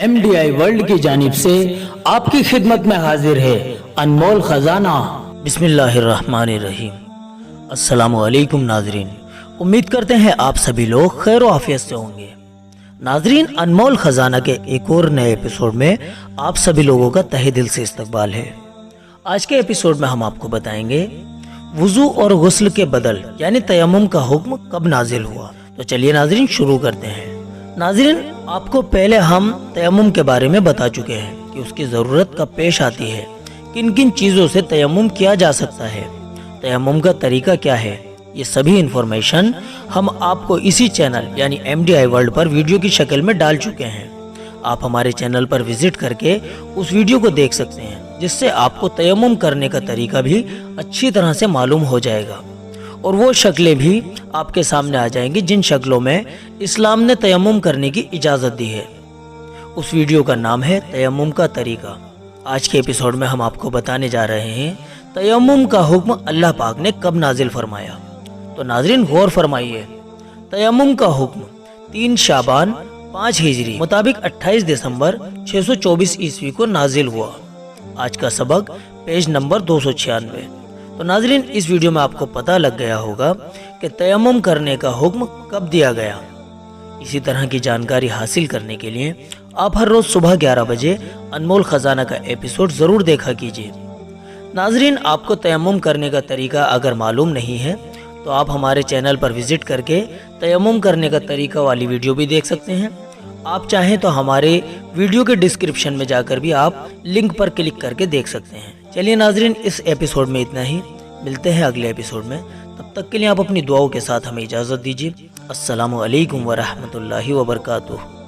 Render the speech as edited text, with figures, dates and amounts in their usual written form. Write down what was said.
MDI world की जानिब से आपकी खिदमत में हाजिर है अनमोल खजाना। बिस्मिल्लाहिर्रहमानिर्रहीम। अस्सलामु अलैकुम नाजरीन, उम्मीद करते हैं आप सभी लोग खैर आफियत से होंगे। नाजरीन, अनमोल खजाना के एक और नए एपिसोड में आप सभी लोगों का तहे दिल से इस्तकबाल है। आज के एपिसोड में हम आपको बताएंगे वुजू और गुस्ल के बदल यानी तयम्मुम का हुक्म कब नाजिल हुआ। तो चलिए नाजरीन शुरू करते हैं। नाजरीन, आपको पहले हम तयम्मुम के बारे में बता चुके हैं कि उसकी ज़रूरत कब पेश आती है, किन किन चीज़ों से तयम्मुम किया जा सकता है, तयम्मुम का तरीका क्या है। ये सभी इन्फॉर्मेशन हम आपको इसी चैनल यानी MDI वर्ल्ड पर वीडियो की शक्ल में डाल चुके हैं। आप हमारे चैनल पर विजिट करके उस वीडियो को देख सकते हैं, जिससे आपको तयम्मुम करने का तरीका भी अच्छी तरह से मालूम हो जाएगा और वो शक्लें भी आपके सामने आ जाएंगी जिन शक्लों में इस्लाम ने तयम्मुम करने की इजाज़त दी है। उस वीडियो का नाम है तयम्मुम का तरीका। आज के एपिसोड में हम आपको बताने जा रहे हैं तयम्मुम का हुक्म अल्लाह पाक ने कब नाजिल फरमाया। तो नाजरीन गौर फरमाइए, तयम्मुम का हुक्म 3 शाबान 5 हिजरी मुताबिक 28 दिसंबर 624 ईस्वी को नाजिल हुआ। आज का सबक पेज नंबर 296। तो नाजरीन, इस वीडियो में आपको पता लग गया होगा कि तयम्मुम करने का हुक्म कब दिया गया। इसी तरह की जानकारी हासिल करने के लिए आप हर रोज सुबह 11 बजे अनमोल खजाना का एपिसोड जरूर देखा कीजिए। नाजरीन, आपको तयम्मुम करने का तरीका अगर मालूम नहीं है तो आप हमारे चैनल पर विजिट करके तयम्मुम करने का तरीका वाली वीडियो भी देख सकते हैं। आप चाहें तो हमारे वीडियो के डिस्क्रिप्शन में जाकर भी आप लिंक पर क्लिक करके देख सकते हैं। चलिए नाजरीन, इस एपिसोड में इतना ही। मिलते हैं अगले एपिसोड में। तब तक के लिए आप अपनी दुआओं के साथ हमें इजाज़त दीजिए। अस्सलामु अलैकुम व रहमतुल्लाहि व बरकातुहू।